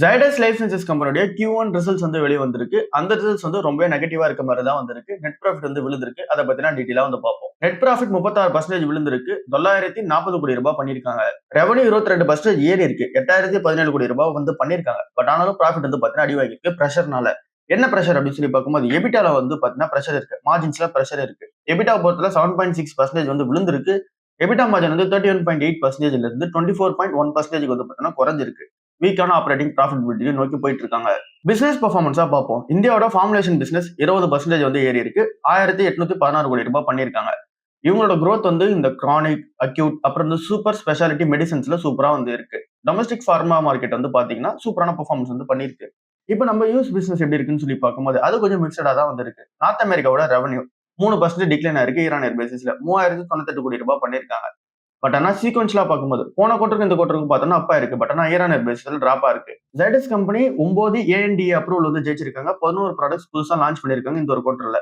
Zydus life sciences கம்பெனியுடைய Q1 results வந்து வெளிய வந்திருக்கு. அந்த ரிசல்ட்ஸ் வந்து ரொம்பவே நெகட்டிவா இருக்க மாரி தான் வந்திருக்கு. நெட் ப்ராஃபிட் வந்து விழுந்திருக்கு. அத பத்தின டீட்டெயிலா வந்து பார்ப்போம். நெட் ப்ராஃபிட் 36% விழுந்திருக்கு. $940 கோடி பண்ணியிருக்காங்க. ரெவென்யூ 22% ஏறி இருக்கு. 8017 கோடி ரூபாய் வந்து பண்ணியிருக்காங்க. பட் ஆனாலும் ப்ராஃபிட் வந்து பார்த்தீங்கன்னா அடி வாங்கியிருக்கு பிரஷர்னால. என்ன பிரஷர் அப்படின்னு சொல்லி பார்க்கும்போது எபிட்டால வந்து பார்த்தீங்கன்னா பிரஷர் இருக்கு. மார்ஜின்ஸ்ல பிரஷர் இருக்கு. எபிட்டா பொறுத்தவரை 7.6% வந்து விழுந்திருக்கு. எபிட்டா மார்ஜின் வந்து 31.8%ல இருந்து 24.1% வந்து பார்த்தீங்கன்னா குறைஞ்சிருக்கு. வீக்கான ஆப்பரேட்டிங் ப்ராஃபிட்டபிலிட்டியை நோக்கி போயிட்டு இருக்காங்க. பிசினஸ் பெர்ஃபார்மன்ஸா பார்ப்போம். இந்தியாவோட ஃபார்முலேஷன் பிசினஸ் 20% வந்து ஏறி இருக்கு. 1816 கோடி ரூபாய் பண்ணியிருக்காங்க. இவங்களோட growth வந்து இந்த கிரானிக், அக்யூட் அப்புறம் இந்த சூப்பர் ஸ்பெஷாலிட்டி மெடிசின்ஸ்ல சூப்பரா வந்து இருக்கு. டொமஸ்டிக் ஃபார்மா மார்க்கெட் வந்து பாத்தீங்கன்னா சூப்பரான பெர்ஃபார்மன்ஸ் வந்து பண்ணிருக்கு. இப்போ நம்ம யூஎஸ் பிசினஸ் எப்படி இருக்குன்னு சொல்லி பார்க்கும்போது அது கொஞ்சம் மிக்சடா தான் வந்து இருக்கு. நார்த் அமெரிக்காவோட ரெவன்யூ 3% டிக்ளைன் ஆயிருக்கு ஈரானியர் பேசிஸ்ல 3098 கோடி ரூபாய் பண்ணியிருக்காங்க. பட் ஆனா சீக்வன்ஷியலா பார்க்கும்போது போன குவார்டருக்கு இந்த குவார்டருக்கு பார்த்தோம்னா அப்பா இருக்கு. பட் ஆனா ஈரானியர் பேசிஸ்ல டிராப்பா இருக்கு. Zydus கம்பெனி 9 ANDA அப்ரூவல் வந்து ஜெயிச்சிருக்காங்க. 11 ப்ராடக்ட்ஸ் புதுசா லான்ச் பண்ணிருக்காங்க இந்த ஒரு குவார்டர்ல.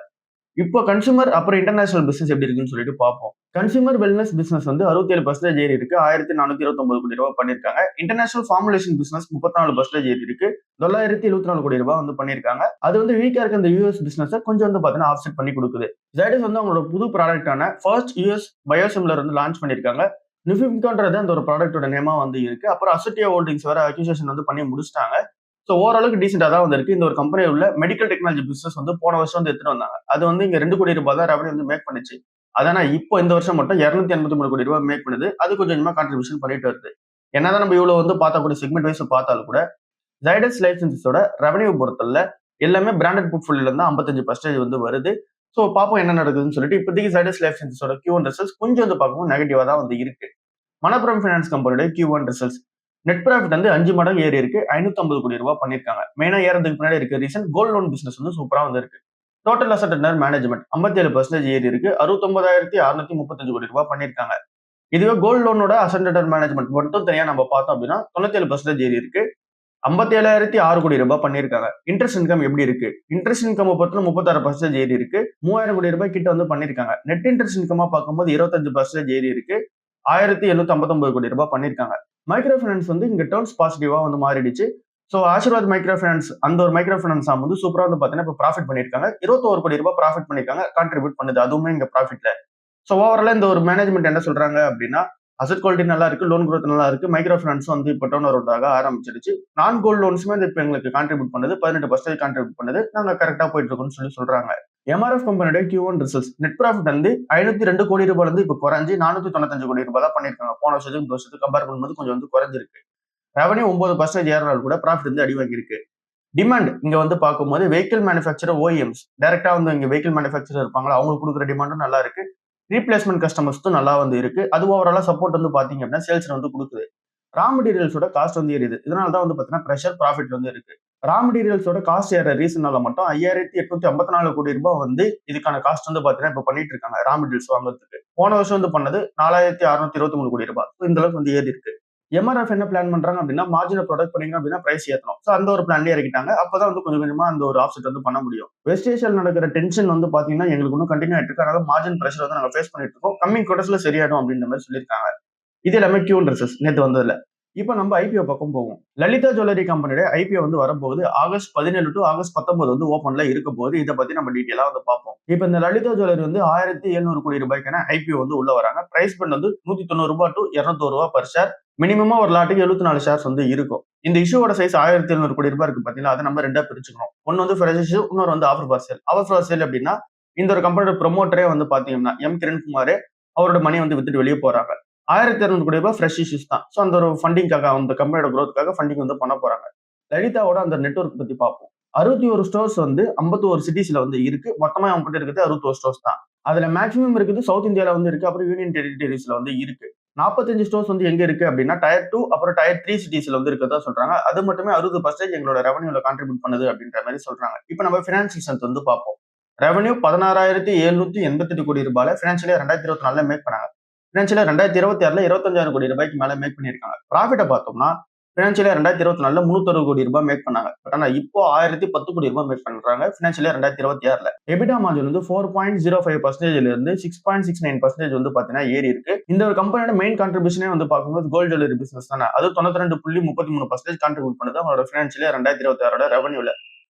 இப்போ கன்சூமர் அப்புறம் இன்டர்நேஷனல் பிசினஸ் எப்படி இருக்குன்னு சொல்லிட்டு பார்ப்போம். கன்சூமர் வெல்னஸ் பிசினஸ் வந்து 67% ஏறி இருக்கு. 1429 கோடி ரூபாய் பண்ணிருக்காங்க. இன்டர்நேஷனல் ஃபார்முலேஷன் பிசினஸ் 34% ஏறி இருக்கு. 974 கோடி ரூபாய் வந்து பண்ணிருக்காங்க. அது வந்து வீக்கா இருக்க இந்த யூஎஸ் பிசினஸ் கொஞ்சம் வந்து பாத்தீங்கன்னா ஆஃப்செட் பண்ணி கொடுக்குது. Zydus வந்து அவங்களோட புது ப்ராடக்டான ஃபர்ஸ்ட் யூஎஸ் பயோசிமிலர் வந்து லான்ச் பண்ணிருக்காங்க. நிஃபிம்கான்றது அந்த ஒரு ப்ராடக்டோட நேமா வந்து இருக்கு. அப்புறம் அசட்டியா ஹோல்டிங்ஸ் வேற அக்யூசேஷன் வந்து பண்ணி முடிச்சிட்டாங்க. ஸோ ஓரளவுக்கு டீசெண்டா தான் வந்து இருக்கு. இந்த ஒரு கம்பெனியில் உள்ள மெடிக்கல் டெக்னாலஜி பிசினஸ் வந்து போன வருஷம் வந்து எடுத்துட்டு வந்தாங்க. அது வந்து இங்க 2 கோடி ரூபாய் தான் ரெவன்யூ வந்து மேக் பண்ணுச்சு. அதானா இப்போ இந்த வருஷம் மட்டும் 283 கோடி ரூபாய் மேக் பண்ணுது. அது கொஞ்சம் கொஞ்சமா கான்ட்ரிபியூஷன் பண்ணிட்டு வருது. என்னதான் நம்ம இவ்வளவு வந்து பார்த்தக்கூடிய செக்மெண்ட் வைஸ் பார்த்தாலும் கூட Zydus லைஃப் சயின்சஸோட ரெவன்யூ பொறுத்தல எல்லாமே பிராண்டட் போர்ட்ஃபோலியோல இருந்து 55% வந்து வருது. ஸோ பார்ப்போம் என்ன நடக்குதுன்னு சொல்லிட்டு இப்போதைக்கு Zydus லைஃப் சயின்சஸோட Q1 ரிசல்ட்ஸ் கொஞ்சம் வந்து பார்க்கவும் நெகட்டிவா தான் வந்து இருக்கு. மணப்புரம் ஃபைனான்ஸ் கம்பெனியோட Q1 ரிசல்ட்ஸ் நெட் ப்ராஃபிட் வந்து 5 மடங்கு ஏறி இருக்கு. 550 கோடி ரூபாய் பண்ணிருக்காங்க. மெயினா ஏறதுக்கு பின்னாடி இருக்க ரீசன் கோல்ட் லோன் பிசினஸ் வந்து சூப்பரா வந்து இருக்கு. டோட்டல் அசெட் அண்டர் மேனேஜ்மெண்ட் 57% ஏறி இருக்கு. 69,635 கோடி ரூபாய் பண்ணிருக்காங்க. இதுவே கோல்ட் லோனோட அசெட் அண்டர் மேனேஜ்மெண்ட் மட்டும் தனியா நம்ம பார்த்தோம் அப்படின்னா 97% ஏறி இருக்கு. 57,006 கோடி ரூபாய் பண்ணிருக்காங்க. இன்ட்ரெஸ்ட் இன்கம் எப்படி இருக்கு? இன்ட்ரெஸ்ட் இன்கம் பொறுத்தவரை 36% ஏறி இருக்கு. 3000 கோடி ரூபாய் கிட்ட வந்து பண்ணிருக்காங்க. நெட் இன்ட்ரெஸ்ட் இன்கமா பார்க்கும்போது 25% ஏறி இருக்கு. 1759 கோடி ரூபாய் பண்ணிருக்காங்க. மைக்ரோ ஃபைனான்ஸ் வந்து இங்க டர்ன்ஸ் பாசிட்டிவா வந்து மாறிடுச்சு. ஸோ ஆசீர்வாத் மைக்ரோ ஃபைனான்ஸ் அந்த ஒரு மைக்ரோ ஃபைனான்ஸ் வந்து சூப்பரா வந்து பாத்தீங்கன்னா இப்போ ப்ராஃபிட் பண்ணிருக்காங்க. 21 கோடி ரூபாய் ப்ராஃபிட் பண்ணிருக்காங்க. கான்ட்ரிபியூட் பண்ணுது அதுவுமே இங்க ப்ராஃபிட்ல. ஸோ ஓவராலா இந்த ஒரு மேனேஜ்மெண்ட் என்ன சொல்றாங்க அப்படின்னா அசெட் குவாலிட்டி நல்லா இருக்கு, லோன் growth நல்லா இருக்கு. மைக்ரோ ஃபைனான்ஸ் வந்து இப்போ டர்ன் அரவுண்ட் ஆக ஆரம்பிச்சிருச்சு. நான் கோல்ட் லோன்ஸுமே இப்போ எங்களுக்கு கான்ட்ரிபியூட் பண்ணுது. 18% கான்ட்ரிபியூட் பண்ணுது. நாங்க கரெக்டா போயிட்டு இருக்கோம்னு சொல்லி சொல்றாங்க. எம்ஆர்எஃப் கம்பெனியோட Q1 ரிசல்ட்ஸ் நெட் ப்ராஃபிட் வந்து 502 கோடி ரூபாய் இருந்து இப்போ குறைஞ்சி 495 கோடி ரூபாய் தான் பண்ணிருக்காங்க. போன வருஷத்துக்கு இந்த வருஷத்துக்கு கம்பேர் பண்ணும்போது கொஞ்சம் வந்து குறைஞ்சிருக்கு. ரெவன்யூ 9% ஏறினாலும் கூட ப்ராஃபிட் வந்து அடி வாங்கியிருக்கு. டிமாண்ட் இங்க வந்து பார்க்கும்போது வெஹிக்கிள் மேனுஃபேக்சரர் ஓஎம்ஸ் டைரக்டா வந்து இங்க வெஹிக்கிள் மேனுஃபேக்சரர் இருப்பாங்களா அவங்களுக்கு கொடுக்குற டிமாண்டும் நல்லா இருக்கு. ரீப்ளேஸ்மெண்ட் கஸ்டமர்ஸும் நல்லா வந்து இருக்கு. அது ஓவராலா சப்போர்ட் வந்து பாத்தீங்க அப்படின்னா சேல்ஸ் வந்து கொடுக்குது. ரா மெட்டீரியல்ஸோட காஸ்ட் வந்து ஏறிது. இதனால தான் வந்து பாத்தீங்கன்னா பிரஷர் ப்ராஃபிட் வந்து இருக்கு. ரா மெட்டீரியல்ஸோட காஸ்ட் ஏற ரீசனால மட்டும் 5854 கோடி ரூபாய் வந்து இதுக்கான காஸ்ட் வந்து பாத்தீங்கன்னா இப்ப பண்ணிட்டு இருக்காங்க ரா மெட்டீரியல்ஸ் வாங்குறதுக்கு. போன வருஷம் வந்து பண்ணது 4623 கோடி ரூபாய். இந்த அளவுக்கு வந்து ஏறி இருக்கு. எம்ஆர்எஃப் என்ன பிளான் பண்றாங்க அப்படின்னா மார்ஜினை ப்ரொடக்ட் பண்ணீங்க அப்படின்னா பிரைஸ் ஏற்றணும். ஸோ அந்த ஒரு பிளான்லயே இறக்கிட்டாங்க. அப்பதான் வந்து கொஞ்சம் கொஞ்சமா அந்த ஒரு ஆஃப்செட் வந்து பண்ண முடியும். வெஸ்ட் ஏஷியால நடக்கிற டென்ஷன் வந்து பாத்தீங்கன்னா எங்களுக்கு இன்னும் கண்டினியூ ஆயிட்டு இருக்கு. அதனால மார்ஜின் பிரஷர் வந்து நாங்க ஃபேஸ் பண்ணிட்டு இருக்கோம். கம்மிங் குவார்டர்ஸ்ல சரியாயிடும் அப்படின்ற மாதிரி சொல்லியிருக்காங்க. இது எல்லாமே Q1 ரிசல்ட்ஸ் நேத்து வந்ததுல. இப்போ நம்ம ஐபிஓ பக்கம் போவோம். லலிதா ஜுவல்லரி கம்பெனியோட ஐபிஓ வந்து வரப்போகுது. ஆகஸ்ட் 17 டு ஆகஸ்ட் 19 வந்து ஓப்பன்ல இருக்க போகுது. இதை பத்தி நம்ம டீட்டெயிலா வந்து பார்ப்போம். இப்போ இந்த லலிதா ஜுவல்லரி வந்து 1700 கோடி ரூபாய்க்கான ஐபிஓ வந்து உள்ள வராங்க. பிரைஸ் பண்ண வந்து 190 ரூபாய் டு 200 ரூபாய் பர் ஷேர். மினிமமா ஒரு லாட்டுக்கு 74 ஷேர்ஸ் வந்து இருக்கும். இந்த இஷ்யூவோட சைஸ் 1700 கோடி ரூபாய் இருக்கு பாத்தீங்களா, அதை நம்ம ரெண்டா பிரிச்சுக்கணும். ஒன்னு வந்து ஃப்ரெஷ் இஷ்யூ, இன்னொரு வந்து offer for sale. Offer for sale அப்படின்னா இந்த ஒரு கம்பெனியோட ப்ரொமோட்டரே வந்து பாத்தீங்கன்னா எம் கிரண்குமாரே அவரோட மணி வந்து வித்துட்டு வெளியே போறாங்க. 1200 கோடி ரூபாய் ஃப்ரெஷ் இஷ்யூஸ் தான். ஸோ அந்த ஒரு ஃபண்டிங்காக அந்த கம்பெனியோட growthக்காக ஃபண்டிங் வந்து பண்ண போறாங்க. லலிதாவோட அந்த நெட்வொர்க் பத்தி பார்ப்போம். 61 ஸ்டோர்ஸ் வந்து 51 சிட்டிஸ்ல வந்து இருக்கு. மொத்தமா அவங்க கிட்ட இருக்கிறது 61 ஸ்டோர்ஸ் தான். அதுல மேக்ஸிமம் இருக்குது சவுத் இந்தியால வந்து இருக்கு. அப்புறம் யூனியன் டெரிட்டரிஸ்ல வந்து இருக்கு. 45 ஸ்டோர்ஸ் வந்து எங்க இருக்கு அப்படின்னா டயர் 2 அப்புறம் டயர் 3 சிட்டிஸ்ல வந்து இருக்கதா சொல்றாங்க. அது மட்டுமே 60% எங்களோட ரெவன்யூல கான்ட்ரிபியூட் பண்ணுது அப்படின்ற மாதிரி சொல்றாங்க. இப்போ நம்ம பினான்சியல் ஸ்ட்ரென்த் வந்து பார்ப்போம். ரெவன்யூ 16,788 கோடி ரூபாய் பினான்சியலா 2024 மேக் பண்ணாங்க. பினான்சியலா 2026ல 25,000 கோடி ரூபாய்க்கு மேல மேக் பண்ணிருக்காங்க. ப்ராஃபிட்ட பார்த்தோம்னா ஃபினான்ஷியல் 2024 360 கோடி ரூபாய் மேக் பண்ணாங்க. பட் ஆனா இப்போ 1010 கோடி ரூபாய் மேக் பண்றாங்க ஃபினான்ஷியல் 2026ல. எபிடா மார்ஜின் வந்து 4.05% இருந்து 6.69% வந்து பாத்தீங்கன்னா ஏறி இருக்கு. இந்த ஒரு கம்பெனியோட மெயின் கான்ட்ரிபியூஷனே வந்து பார்க்கும்போது கோல்ட் ஜுவல்லரி பிசினஸ் தானே. அது 92.33% கான்ட்ரிபியூட் பண்ணுது அவங்களோட ஃபினான்ஷியல் 2026ஓட ரெவன்யூல.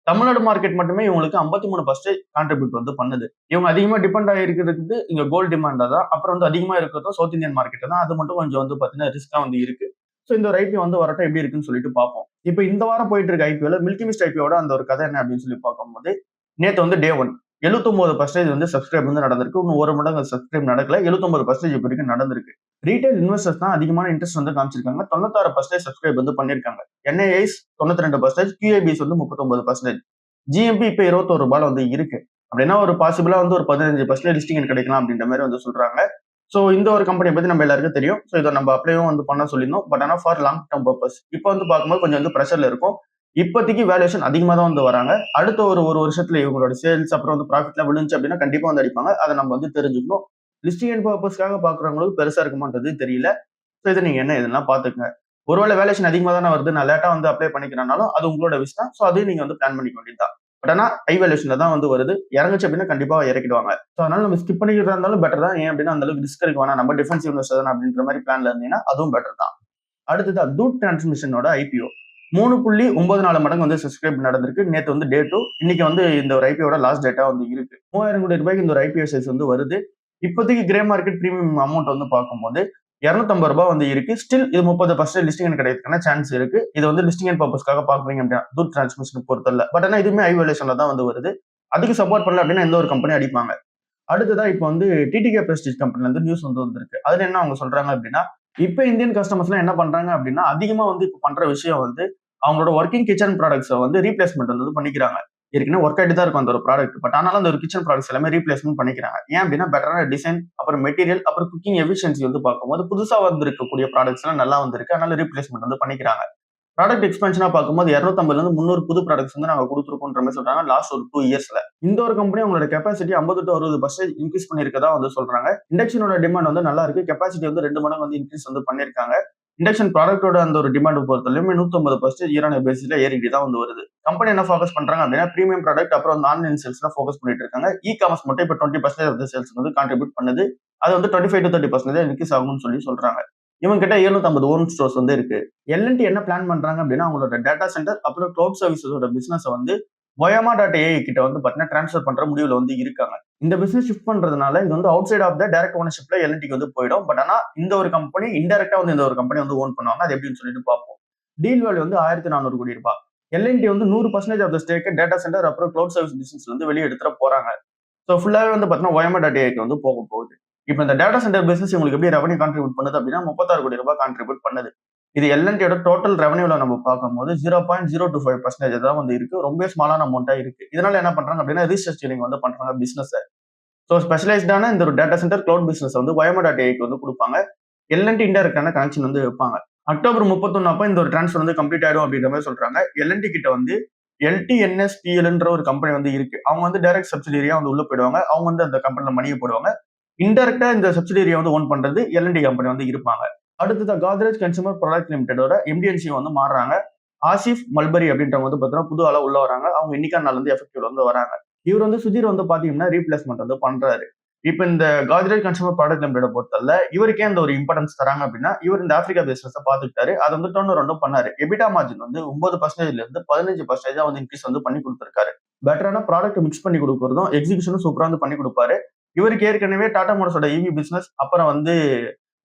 தமிழ்நாடு மார்க்கெட் மட்டுமே இவங்களுக்கு 53% கான்ட்ரிபியூட் வந்து பண்ணுது. இவங்க அதிகமா டிபெண்ட் ஆகிருக்கிறது இங்க கோல்டு டிமாண்ட்ல தான். அப்புறம் வந்து அதிகமா இருக்கிறதும் சவுத் இந்தியன் மார்க்கெட் தான். அது மட்டும் கொஞ்சம் வந்து பாத்தீங்கன்னா ரிஸ்கா வந்து இருக்கு. சோ இந்த ஒரு ஐபிஓ வந்து வரட்டும் எப்படி இருக்குன்னு சொல்லிட்டு பார்ப்போம். இப்போ இந்த வாரம் போயிட்டு இருக்க ஐபிஓல மில்கி மிஸ்ட் ஐபிஓட அந்த ஒரு கதை என்ன அப்படின்னு சொல்லி பார்க்கும்போது, நேத்து வந்து டே 1 79% வந்து சப்ஸ்கிரைப் வந்து நடந்திருக்கு. இன்னும் ஒரு மடங்கு சப்ஸ்கிரைப் நடக்கல. 79% இப்போ வரைக்கும் நடந்திருக்கு. ரீட்டைல் இன்வெஸ்டர்ஸ் தான் அதிகமான இன்ட்ரெஸ்ட் வந்து காமிச்சிருக்காங்க. 96% சப்ஸ்கிரைப் வந்து பண்ணிருக்காங்க. என்ஐஐஸ் 92%, QIBs வந்து 39%. ஜிஎம்பி இப்ப ரூ. 21 வந்து இருக்கு. அப்படின்னா ஒரு பாசிபிளா வந்து ஒரு 15% லிஸ்டிங் கிடைக்கலாம் அப்படின்ற மாதிரி வந்து சொல்றாங்க. சோ இந்த ஒரு கம்பெனியை பத்தி நம்ம எல்லாருக்கும் தெரியும். சோ இதை நம்ம அப்ளையும் வந்து பண்ண சொல்லியிருந்தோம். பட் ஆனா ஃபார் லாங் டர்ம் பர்பஸ். இப்போ வந்து பார்க்கும்போது கொஞ்சம் வந்து ப்ரெஷர்ல இருக்கும். இப்போதைக்கு வேல்யூஷன் அதிகமா தான் வந்து வராங்க. அடுத்த ஒரு வருஷத்துல இவங்களோட சேல்ஸ் அப்புறம் வந்து ப்ராஃபிட்லாம் விழுந்துச்சு அப்படின்னா கண்டிப்பா வந்து அடிப்பாங்க. அதை நம்ம வந்து தெரிஞ்சுக்கணும். லிஸ்டிங் அண்ட் பர்பஸ்க்காக பாக்குறவங்களுக்கு பெருசா இருக்குமான்றது தெரியல. சோ இதை நீங்க என்ன இதெல்லாம் பாத்துக்கங்க. ஒருவேளை வேல்யூஷன் அதிகமா தானே வருது, நான் லேட்டா வந்து அப்ளை பண்ணிக்கிறனாலும் அது உங்களோட விஷ் தான். சோ அதையும் நீங்க வந்து பிளான் பண்ணிக்க வேண்டியதுதான். பட் ஆனா ஹை வேல்யூஷன்ல தான் வந்து வருது. இறங்குச்சு அப்படின்னா கண்டிப்பா இறக்கிடுவாங்க. சோ அதனால நம்ம ஸ்கிப் பண்ணிக்கிறதா இருந்தாலும் பெட்டர் தான். ஏன் அப்படின்னா அந்த அளவுக்கு ரிஸ்க் இருக்கு வேணாம். நம்ம டிஃபென்சிவ் இன்வெஸ்டர் தானே அப்படின்ற மாதிரி பிளான்ல இருந்தீங்கன்னா அதுவும் பெட்டர் தான். அடுத்ததா தூட் டிரான்ஸ்மிஷனோட ஐபிஓ 3.94 மடங்கு வந்து சப்ஸ்கிரைப் நடந்திருக்கு. நேத்து வந்து டே 2. இன்னைக்கு வந்து இந்த ஒரு ஐபிஓட லாஸ்ட் டேட்டா வந்து இருக்கு. 3000 கோடி ரூபாய்க்கு இந்த ஒரு ஐபிஓ சைஸ் வந்து வருது. இப்போதைக்கு கிரே மார்க்கெட் பிரீமியம் அமௌண்ட் வந்து பார்க்கும்போது ரூ. 250 வந்து இருக்கு. ஸ்டில் இது 30% லிஸ்டிங் கிடைக்கிறதுக்கான சான்ஸ் இருக்கு. இது வந்து லிஸ்டிங் அண்ட் பர்பஸ்க்காக பாக்குறீங்க அப்படின்னா தூட் டிரான்ஸ்மிஷன் பொறுத்தல. பட் ஆனா இதுவுமே ஹை வேல்யூஷன்ல தான் வந்து வருது. அதுக்கு சப்போர்ட் பண்ணல அப்படின்னா எந்த ஒரு கம்பெனி அடிப்பாங்க. அடுத்ததா இப்போ வந்து டிடிகே பிரஸ்டீஜ் கம்பெனில இருந்து நியூஸ் வந்து வந்திருக்கு. அதுல என்ன அவங்க சொல்றாங்க அப்படின்னா, இப்ப இந்தியன் கஸ்டமர்ஸ் எல்லாம் என்ன பண்றாங்க அப்படின்னா, அதிகமா வந்து இப்ப பண்ற விஷயம் வந்து அவங்களோட ஒர்க்கிங் கிச்சன் ப்ராடக்ட்ஸை வந்து ரீப்ளேஸ்மெண்ட் வந்து பண்ணிக்கிறாங்க. ஏற்கனவே ஒர்க் ஆயிட்டு தான் இருக்கும் அந்த ஒரு ப்ராடக்ட். பட் ஆனாலும் அந்த ஒரு கிச்சன் ப்ராடக்ட்ஸ் எல்லாமே ரீப்ளேஸ்மெண்ட் பண்ணிக்கிறாங்க. ஏன் அப்படின்னா பெட்டரான டிசைன், அப்புறம் மெட்டீரியல், அப்புறம் குக்கிங் எஃபிஷியன்சி வந்து பார்க்கும்போது புதுசா வந்திருக்கக்கூடிய ப்ராடக்ட்ஸ் எல்லாம் நல்லா வந்திருக்கு. அதனால ரீப்ளேஸ்மெண்ட் வந்து பண்ணிக்கிறாங்க. ப்ராடக்ட் எக்ஸ்பென்ஷனா பார்க்கும்போது 250 300 புது ப்ராடக்ட்ஸ் வந்து நாங்க கொடுத்துருக்கோன்ற மாதிரி சொல்றாங்க லாஸ்ட் ஒரு 2 இயர்ஸ்ல. இந்த ஒரு கம்பெனி அவங்களோட கெப்பாசிட்டி 50 to 60% இன்க்ரீஸ் பண்ணிருக்கதா வந்து சொல்றாங்க. இண்டக்ஷனோட டிமாண்ட் வந்து நல்லா இருக்கு. கெப்பாசிட்டி வந்து 2 மடங்கு வந்து இன்க்ரீஸ் வந்து பண்ணிருக்காங்க. இண்டக்ஷன் ப்ராடக்டோட அந்த ஒரு டிமாண்ட் பொறுத்தவரையுமே 150% இயர் ஆன் இயர் பேசிஸ்ல ஏறிக்கிட்டு தான் வந்து வருது. கம்பெனி என்ன ஃபோக்கஸ் பண்றாங்க அப்படின்னா பிரீமியம் ப்ராடக்ட் அப்புறம் வந்து ஆன்லைன் சேல்ஸ்ல ஃபோக்கஸ் பண்ணிட்டு இருக்காங்க. இ காமர்ஸ் மட்டும் இப்போ 20% ஆஃப் த சேல்ஸ் வந்து கான்ட்ரிபியூட் பண்ணுது. அது வந்து 25 to 30% இன்க்ரீஸ் ஆகும்னு சொல்றாங்க. இவங்க கிட்ட 750 ஓன் ஸ்டோர்ஸ் வந்து இருக்கு. எல்என்டி என்ன பிளான் பண்றாங்க அப்படின்னா அவங்களோட டேட்டா சென்டர் அப்புறம் கிளவுட் சர்வீசஸோட பிசினஸ் வந்து ஒயமா.ஏஐ கிட்ட வந்து பாத்தீங்கன்னா டிரான்ஸ்ஃபர் பண்ற முடிவுல வந்து இருக்காங்க. இந்த பிசினஸ் ஷிஃப்ட் பண்றதுனால இது வந்து outside of the direct ஓனர்ஷிப்ல எல்என்டிக்கு வந்து போயிடும். பட் ஆனா இந்த ஒரு கம்பெனி இன்டெரக்டா வந்து இந்த ஒரு கம்பெனி வந்து ஓன் பண்ணுவாங்க. அது எப்படின்னு சொல்லிட்டு பார்ப்போம். டீல் வேல்யூ வந்து 1400 கோடி ரூபாய். எல்என்டி வந்து 100% of the stake data centre அப்புறம் கிளவுட் சர்வீஸ் பிசினஸ்ல வந்து வெளியே எடுத்துட போறாங்க. ஸோ ஃபுல்லாவே வந்து பாத்தீங்கன்னா ஒயமா.ஏஐக்கு வந்து போக போகுது. இப்போ இந்த டேட்டா சென்டர் பிசினஸ் உங்களுக்கு எப்படி ரெவன்யூ கான்ட்ரிபியூட் பண்ணுது அப்படின்னா 36 கோடி ரூபாய் கான்ட்ரிபியூட் பண்ணுது. இது எல்என்டியோட டோட்டல் ரெவன்யூல நம்ம பார்க்கும்போது 0.025% தான் வந்து இருக்கு. ரொம்ப ஸ்மாலான அமௌண்டா இருக்கு. இதனால என்ன பண்றாங்க அப்படின்னா ரீஸ்ட்ரக்சரிங் வந்து பண்றாங்க பிசினஸ். ஸோ ஸ்பெஷலைஸ்டான இந்த ஒரு டேட்டா சென்டர் கிளவுட் பிசினஸ் வந்து ஒயமா.ஏஐக்கு வந்து கொடுப்பாங்க. எல்என்டி இன்டெரக்டான கனெக்ஷன் வந்து வைப்பாங்க. அக்டோபர் 31 அப்ப இந்த ஒரு டிரான்ஸ்ஃபர் வந்து கம்ப்ளீட் ஆயிடும் அப்படின்ற மாதிரி சொல்றாங்க. எல்என்டி கிட்ட வந்து எல்டிஎன்எஸ்பிஎல்ன்ற ஒரு கம்பெனி வந்து இருக்கு. அவங்க வந்து டைரக்ட் சப்சிடியரியா வந்து உள்ள போயிடுவாங்க. அவங்க வந்து அந்த கம்பெனில மணியை போடுவாங்க. இன்டெரக்டா இந்த சப்சிடியரியை வந்து ஓன் பண்றது எல்என்டி கம்பெனி வந்து இருப்பாங்க. அடுத்தது கோத்ரேஜ் கன்சூமர் ப்ராடக்ட் லிமிடெடோட எம்டிஎன்சி வந்து மாறுறாங்க. ஆசிஃப் மல்பரி அப்படின்றவங்க வந்து பாத்தீங்கன்னா புது ஆளா உள்ள வராங்க. அவங்க இன்னைக்கான நாள் வந்து எஃபெக்டிவ் வந்து வராங்க. இவர் வந்து சுதீர் வந்து பாத்தீங்கன்னா ரீப்ளேஸ்மெண்ட் வந்து பண்றாரு. இப்ப இந்த கோத்ரேஜ் கன்சூமர் ப்ராடக்ட் லிமிடெட பொறுத்தவரை இவருக்கே இந்த ஒரு இம்பார்ட்டன்ஸ் தராங்க அப்படின்னா இவர் இந்த ஆப்பிரிக்கா பிசினஸ் பாத்துக்கிட்டாரு. அதை வந்து டர்ன் அரௌண்டும் பண்ணாரு. எபிட்டா மார்ஜின் வந்து 9%ல இருந்து 15% வந்து இன்க்ரீஸ் வந்து பண்ணி கொடுத்திருக்காரு. பெட்டரான ப்ராடக்ட் மிக்ஸ் பண்ணி கொடுக்கறதும் எக்ஸிகியூஷனும் சூப்பரா வந்து பண்ணி கொடுப்பாரு. இவருக்கு ஏற்கனவே டாடா மோட்டர்ஸோட இவி பிசினஸ் அப்புறம் வந்து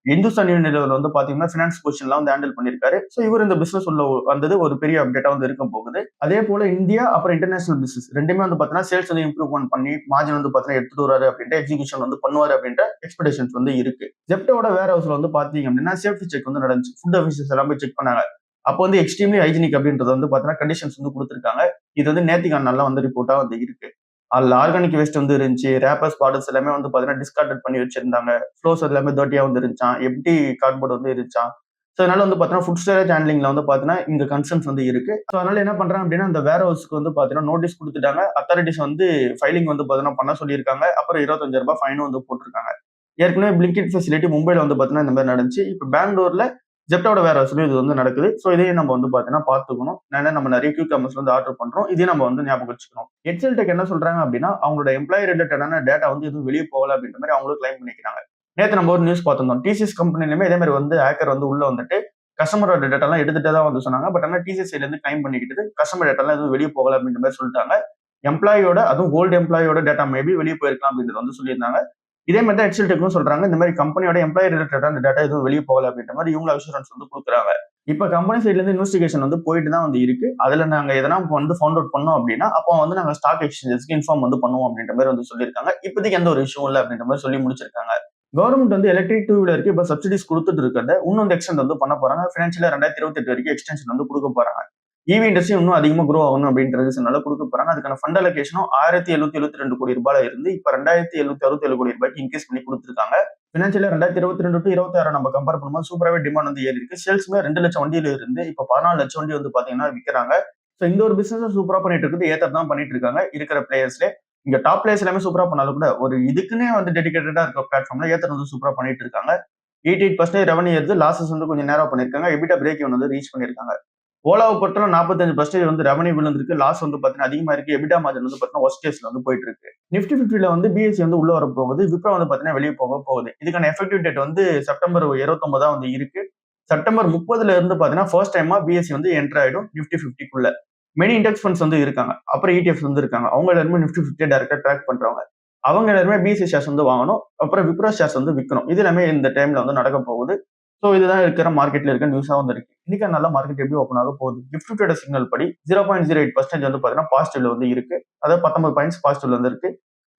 இந்துஸ்தான் யூனிலிவர் வந்து பாத்தீங்கன்னா பினான்ஸ் பொசிஷன்லாம் வந்து ஹேண்டில் பண்ணிருக்காரு. சோ இவர் இந்த பிசினஸ் உள்ள வந்தது ஒரு பெரிய அப்டேட்டா வந்து இருக்க போகுது. அதே போல இந்தியா அப்புறம் இன்டர்நேஷனல் பிசினஸ் ரெண்டுமே வந்து பாத்தீங்கன்னா சேல்ஸ் வந்து இம்ப்ரூவ்மெண்ட் பண்ணி மார்ஜின் வந்து பாத்தீங்கன்னா எடுத்துட்டு வராரு அப்படின்ட்டு எக்ஸிகியூஷன் வந்து பண்ணுவாரு அப்படின்ற எக்ஸ்பெக்டேஷன்ஸ் வந்து இருக்கு. ஜெப்டோட வேர் ஹவுஸ்ல வந்து பாத்தீங்க அப்படின்னா சேஃப்டி செக் வந்து நடந்துச்சு. ஃபுட் ஆஃபீஸர்ஸ் எல்லாம் போய் செக் பண்ணாங்க. அப்போ வந்து எக்ஸ்ட்ரீம்லி ஹைஜினிக் அப்படின்றது வந்து பாத்தீங்கன்னா கண்டிஷன்ஸ் வந்து கொடுத்துருக்காங்க. இது வந்து நேத்திக்கான நல்லா வந்து ரிப்போர்ட்டா வந்து இருக்கு. அதுல ஆர்கானிக் வேஸ்ட் வந்து இருந்துச்சு. ரேப்பர்ஸ் பாட்டில்ஸ் எல்லாமே வந்து பாத்தீங்கன்னா டிஸ்கார்டட் பண்ணி வச்சிருந்தாங்க. ஃப்ளோர்ஸ் எல்லாமே டர்ட்டியா வந்து இருந்துச்சாம். எம்டி கார்ட்போர்ட் வந்து இருந்துச்சாம். ஸோ அதனால வந்து பாத்தீங்கன்னா ஃபுட் ஸ்டோரேஜ் ஹேண்ட்லிங்ல வந்து பாத்தீங்கன்னா இந்த கன்சர்ன்ஸ் வந்து இருக்கு. ஸோ அதனால என்ன பண்றாங்க அப்படின்னா அந்த வேர் ஹவுஸ்க்கு வந்து பாத்தீங்கன்னா நோட்டீஸ் கொடுத்துட்டாங்க. அத்தாரிட்டிஸ் வந்து ஃபைலிங் வந்து பாத்தீங்கன்னா பண்ண சொல்லியிருக்காங்க. அப்புறம் ரூ. 25,000 ஃபைனும் வந்து போட்டிருக்காங்க. ஏற்கனவே பிளிங்கிட் ஃபெசிலிட்டி மும்பைல வந்து பாத்தீங்கன்னா இந்த மாதிரி நடந்துச்சு. இப்ப பெங்களூர்ல ஜெப்டோட வேற சொல்லி இது வந்து நடக்குது. ஸோ இதையும் நம்ம வந்து பார்த்தீங்கன்னா பார்த்துக்கணும். ஏன்னா நம்ம நிறைய கியூ காமர்ஸ்ல வந்து ஆர்டர் பண்றோம். இதையும் நம்ம வந்து ஞாபகம் வச்சுக்கணும். எக்ஸல் டெக் என்ன சொல்றாங்க அப்படின்னா, அவங்களோட எம்ப்ளாயி ரிலேட்டடான டேட்டா வந்து எதுவும் வெளியே போகல அப்படின்ற மாதிரி அவங்களும் கிளைம் பண்ணிக்கிறாங்க. நேத்து நம்ம ஒரு நியூஸ் பார்த்திருந்தோம். டிசிஎஸ் கம்பெனிலுமே இதே மாதிரி வந்து ஹேக்கர் வந்து உள்ள வந்துட்டு கஸ்டமரோட டேட்டாலாம் எடுத்துட்டு தான் வந்து சொன்னாங்க. பட் ஆனா டிசிஎஸ் சைட்ல இருந்து கிளைம் பண்ணிக்கிட்டு கஸ்டமர் டேட்டாலாம் எதுவும் வெளியே போகல அப்படின்ற மாதிரி சொல்லிட்டாங்க. எம்ப்ளாயோட அதுவும் ஓல்டு எம்ப்ளாயோட டேட்டா மேபி வெளியே போயிருக்கலாம் அப்படின்றது வந்து சொல்லியிருந்தாங்க. இதே மாதிரி தான் எக்ஸல் டெக்கும் சொல்றாங்க. இந்த மாதிரி கம்பெனியோட எம்ப்ளாயி ரிலேட்டடான டேட்டா எதுவும் வெளியே போகல அப்படின்ற மாதிரி இவங்க அஷூரன்ஸ் வந்து கொடுக்குறாங்க. இப்ப கம்பெனி சைட்ல இருந்து இன்வெஸ்டிகேஷன் வந்து போயிட்டு தான் வந்து இருக்கு. அதுல நாங்க எதனா வந்து ஃபவுண்ட் அவுட் பண்ணோம் அப்படின்னா, அப்போ வந்து நாங்க ஸ்டாக் எக்ஸ்சேஞ்சஸ்க்கு இன்ஃபார்ம் வந்து பண்ணுவோம் அப்படின்ற மாதிரி வந்து சொல்லியிருக்காங்க. இப்போதைக்கு எந்த ஒரு இஷ்யூ இல்ல அப்படின்ற மாதிரி சொல்லி முடிச்சிருக்காங்க. கவர்மெண்ட் வந்து எலக்ட்ரிக் டூ வீலருக்கு இப்ப சப்சிடிஸ் கொடுத்துட்டு இருக்கிறத இன்னும் வந்து எக்ஸ்டெண்ட் வந்து பண்ண போறாங்க. பினான்சியலா 2028 வரைக்கும் எக்ஸ்டென்ஷன் வந்து கொடுக்க போறாங்க. இவி இண்டஸ்ட்ரி இன்னும் அதிகமா குரோ ஆகணும் அப்படின்ற ரீசனால கொடுக்க போறாங்க. அதுக்கான ஃபண்ட் அலோகேஷனும் 1772 கோடி ரூபாயில இருந்து இப்ப 2767 கோடி ரூபாய்க்கு இன்க்ரீஸ் பண்ணி கொடுத்துருக்காங்க. பினான்சியலா 2022 டு 26 நம்ம கம்பேர் பண்ணும்போது சூப்பராகவே டிமாண்ட் வந்து ஏறி இருக்கு. சேல்ஸ்மே 2 லட்சம் வண்டியில இருந்து இப்ப 14 லட்சம் வண்டி வந்து பாத்தீங்கன்னா விற்கிறாங்க. ஸோ இந்த ஒரு பிசினஸ் சூப்பரா பண்ணிட்டு இருக்குது. ஏத்தர் தான் பண்ணிட்டு இருக்காங்க இருக்கிற பிளேயர்ஸ்ல. இங்க டாப் பிளேயர்ஸ் எல்லாமே சூப்பரா பண்ணாலும் கூட ஒரு இதுக்குன்னே வந்து டெடிகேட்டடா இருக்க பிளாட்ஃபார்ம்ல ஏத்தர் வந்து சூப்பரா பண்ணிட்டு இருக்காங்க. 88% ரெவன்யூ ஏறுது. லாசஸ் வந்து கொஞ்சம் நேரம் பண்ணிருக்காங்க. எபிட்டா பிரேக் ஈவன் வந்து ரீச் பண்ணிருக்காங்க. ஓலாவை பொறுத்தவரை 45% வந்து ரெவன்யூ விழுந்திருக்கு. லாஸ் வந்து பாத்தீங்கன்னா அதிகமா இருக்கு. எபிட்டா மார்ஜின் வந்து பாத்தீங்கன்னா ஒர்ஸ்ட் கேஸ்ல வந்து போயிட்டு இருக்கு. நிஃப்டி 50ல வந்து பிஎஸ்சி வந்து உள்ள வர போகுது. விப்ரோ வந்து பாத்தீங்கன்னா வெளியே போக போகுது. இதுக்கான எஃபெக்டிவ் டேட் வந்து செப்டம்பர் 29 வந்து இருக்கு. செப்டம்பர் 30ல இருந்து பாத்தீங்கன்னா ஃபர்ஸ்ட் டைமா பிஎஸ்சி வந்து என்டர் ஆயிடும் நிஃப்டி 50க்குள்ள. மெனி இண்டெக்ஸ் ஃபண்ட்ஸ் வந்து இருக்காங்க. அப்புறம் இடிஎஃப்ஸ் வந்து இருக்காங்க. அவங்க எல்லாருமே நிஃப்டி 50 டைரக்டா ட்ராக் பண்றவங்க. அவங்க எல்லாருமே பிஎஸ்சி ஷேர்ஸ் வந்து வாங்கணும். அப்புறம் விப்ரோ ஷேர்ஸ் வந்து விற்கணும். இது எல்லாமே இந்த டைம்ல வந்து நடக்க போகுது. ஸோ இதுதான் இருக்கிற மார்க்கெட்ல இருக்க நியூஸா வந்து இருக்கு. இன்னைக்கு நல்ல மார்க்கெட் எப்படி ஓப்பன் ஆக போகுது? நிஃப்டியோட சிக்னல் படி 0.08% வந்து பாத்தீங்கன்னா பாசிட்டிவ்ல வந்து இருக்கு. அதாவது 19 பாயிண்ட்ஸ் பாசிட்டிவ்ல வந்து இருக்கு.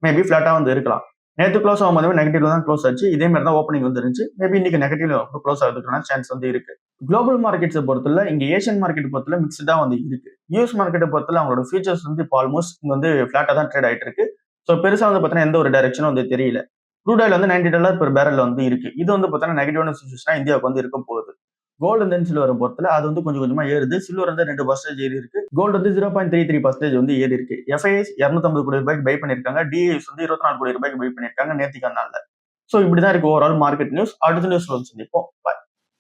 மேபி ஃபிளாட்டா வந்து இருக்கலாம். நேத்து க்ளோஸ் ஆகும்போது நெகட்டிவ்ல தான் க்ளோஸ் ஆச்சு. இதே மாதிரி தான் ஓப்பனிங் வந்து இருந்துச்சு. மேபி இன்னைக்கு நெகட்டிவ்ல க்ளோஸ் ஆகிறதுக்கான சான்ஸ் வந்து இருக்கு. குளோபல் மார்க்கெட்ஸை பொறுத்தல இங்க ஏஷியன் மார்க்கெட் பொறுத்தல மிக்ஸ்டா வந்து இருக்கு. யூஎஸ் மார்க்கெட்டை பொறுத்தல அவங்களோட ஃபியூச்சர்ஸ் வந்து இப்போ ஆல்மோஸ்ட் இங்க வந்து ஃபிளாட்டா தான் ட்ரேட் ஆயிட்டு இருக்கு. ஸோ பெருசா வந்து பாத்தீங்கன்னா எந்த ஒரு டைரக்ஷனும் வந்து தெரியல. க்ரூட் ஆயில் வந்து $90 பெர் பேரல் வந்து இருக்கு. இது வந்து பாத்தீங்கன்னா நெகட்டிவான சிச்சுவேஷனா இந்தியாவுக்கு வந்து இருக்க போகுது. கோல்டு வந்து சில்வர் பொறுத்தல அது வந்து கொஞ்சம் கொஞ்சமா ஏறுது. சில்வர் வந்து 2% ஏறி இருக்கு. கோல்டு வந்து 0.33% வந்து ஏறி இருக்கு. எஃப்ஐஎஸ் 250 கோடி ரூபாய்க்கு பை பண்ணிருக்காங்க. டிஐஎஸ் வந்து 24 கோடி ரூபாய்க்கு பை பண்ணிருக்காங்க நேத்திக்கு நாள்ல. ஸோ இப்படிதான் இருக்கு ஓவரால் மார்க்கெட் நியூஸ். அடுத்த நியூஸ்ல வந்து சந்திப்போம். பாய்.